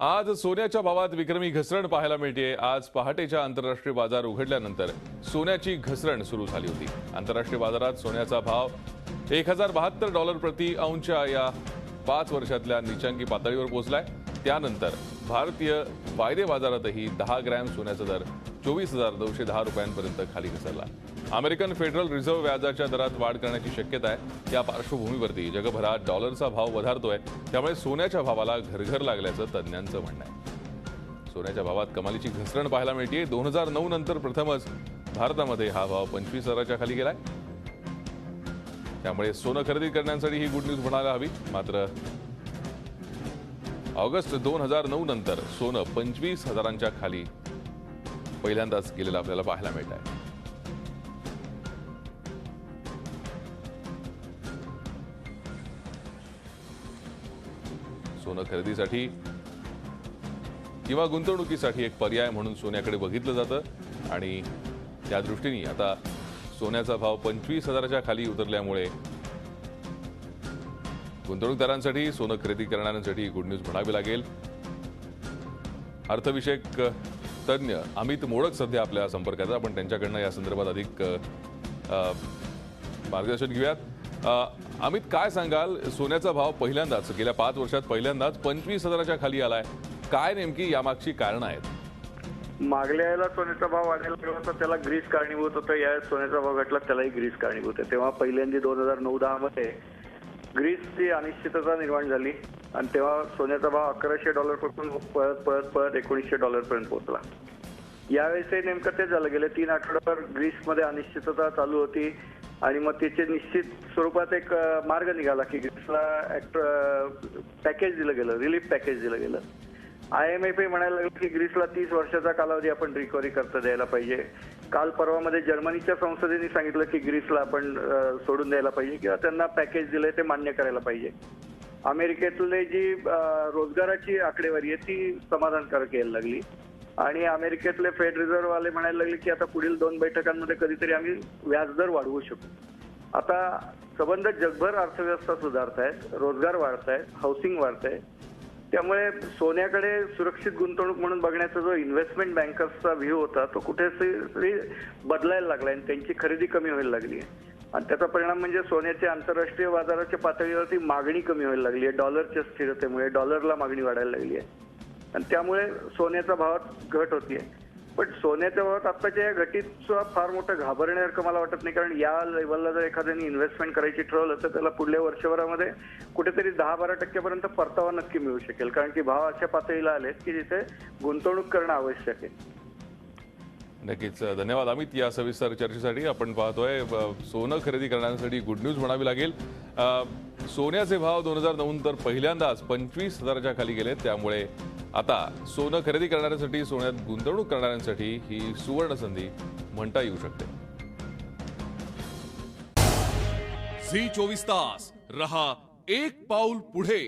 आज सोन्याच्या भावात विक्रमी घसरण पाहायला मिळते। आज पहाटेच्या आंतरराष्ट्रीय बाजार उघडल्यानंतर सोन्याची घसरण सुरू झाली होती। आंतरराष्ट्रीय बाजारात सोन्याचा भाव $1072 प्रति औंसच्या या 5 वर्षातल्या नीचांकी पातळीवर पोहोचलाय। त्यानंतर भारतीय वायदे बाजारातही 10 ग्रॅम सोन्याचा दर 24,910 रुपयांपर्यंत खाली घसरला। अमेरिकन फेडरल रिझर्व्ह व्याजाच्या दरात वाढ करण्याची शक्यता आहे। या पार्श्वभूमीवरती जगभरात डॉलरचा भाव वधारतोय, त्यामुळे सोन्याच्या भावाला घरघर लागल्याचं तज्ञांचं म्हणणं आहे। सोन्याच्या भावात कमालीची घसरण पाहायला मिळते। 2009 नंतर प्रथमच भारतामध्ये हा भाव 25,000च्या खाली गेलाय। त्यामुळे सोनं खरेदी करण्यासाठी ही गुड न्यूज म्हणायला हवी। मात्र ऑगस्ट 2009 नंतर सोनं 25,000च्या खाली पहिल्यांदाच गेलेलं आपल्याला पाहायला मिळत आहे। सोनं खरेदीसाठी किंवा गुंतवणुकीसाठी एक पर्याय म्हणून सोन्याकडे बघितलं जातं आणि त्या दृष्टीने आता सोन्याचा भाव 25,000च्या खाली उतरल्यामुळे गुंतवणूकदारांसाठी सोनं खरेदी करणाऱ्यांसाठी गुड न्यूज म्हणावी लागेल। अर्थविषयक तज्ञ अमित मोडक सध्या आपल्या संपर्कात, आपण त्यांच्याकडनं या संदर्भात अधिक मार्गदर्शन घेऊयात। अमित, काय सांगाल? सोन्याचा भाव पहिल्यांदाच गेल्या 5 वर्षात पहिल्यांदाच 25,000च्या खाली आलाय। काय नेमकी यामागची कारणं आहेत? मागल्या याला सोन्याचा भाव वाढायला लागला होता, त्याला ग्रीस कारणीभूत होता। या सोन्याचा भाव घटला, त्यालाही ग्रीस कारणीभूत आहे। तेव्हा पहिल्यांदा 2009-10 मध्ये ग्रीसची अनिश्चितता निर्माण झाली आणि तेव्हा सोन्याचा भाव $1,100 पासून पळत $1,900 पर्यंत पोहोचला। यावेळेसही नेमकं ते झालं। गेले 3 आठवड्यावर ग्रीसमध्ये अनिश्चितता चालू होती आणि मग त्याचे निश्चित स्वरूपात एक मार्ग निघाला की ग्रीसला पॅकेज दिलं गेलं, रिलीफ पॅकेज दिलं गेलं। IMF म्हणायला लागलं की ग्रीसला 30 वर्षाचा कालावधी आपण रिकव्हरी करता द्यायला पाहिजे। काल परवामध्ये जर्मनीच्या संसदेने सांगितलं की ग्रीसला आपण सोडून द्यायला पाहिजे किंवा त्यांना पॅकेज दिलंय ते मान्य करायला पाहिजे। अमेरिकेतली जी रोजगाराची आकडेवारी आहे ती समाधानकारक यायला लागली आणि अमेरिकेतले फेड रिझर्व्ह वाले म्हणायला लागले की आता पुढील 2 बैठकांमध्ये कधीतरी आम्ही व्याजदर वाढवू शकू। आता संबंध जगभर अर्थव्यवस्था सुधारत आहेत, रोजगार वाढत आहे, हाऊसिंग वाढत आहे। त्यामुळे सोन्याकडे सुरक्षित गुंतवणूक म्हणून बघण्याचा जो इन्व्हेस्टमेंट बँकर्सचा व्ह्यू होता तो कुठेतरी बदलायला लागला आणि त्यांची खरेदी कमी व्हायला लागली आहे। आणि त्याचा परिणाम म्हणजे सोन्याच्या आंतरराष्ट्रीय बाजाराच्या पातळीवरती मागणी कमी व्हायला लागली आहे। डॉलरच्या स्थिरतेमुळे डॉलरला मागणी वाढायला लागली आहे आणि त्यामुळे सोन्याच्या भावात घट होतीये। पण सोन्याच्या भावात आत्ताच्या या घटीत सुद्धा फार मोठं घाबरण्यासारखं मला वाटत नाही, कारण या लेवलला जर एखाद्याने इन्व्हेस्टमेंट करायची ठरवलं तर त्याला पुढल्या वर्षभरामध्ये कुठेतरी 10-12% परतावा नक्की मिळू शकेल, कारण की भाव अशा पातळीला आलेत की जिथे गुंतवणूक करणं आवश्यक आहे। नक्कीच धन्यवाद अमित या सविस्तर चर्चेसाठी। आपण पाहतोय सोनं खरेदी करण्यासाठी गुड न्यूज म्हणावी लागेल। सोन्याचे भाव 2009 नंतर पहिल्यांदाच 25,000च्या खाली गेले, त्यामुळे आता सोनं खरेदी करणाऱ्यांसाठी, सोन्यात गुंतवणूक करणाऱ्यांसाठी ही सुवर्ण संधी म्हणता येऊ शकते। झी 24 तास रहा एक पाऊल पुढे।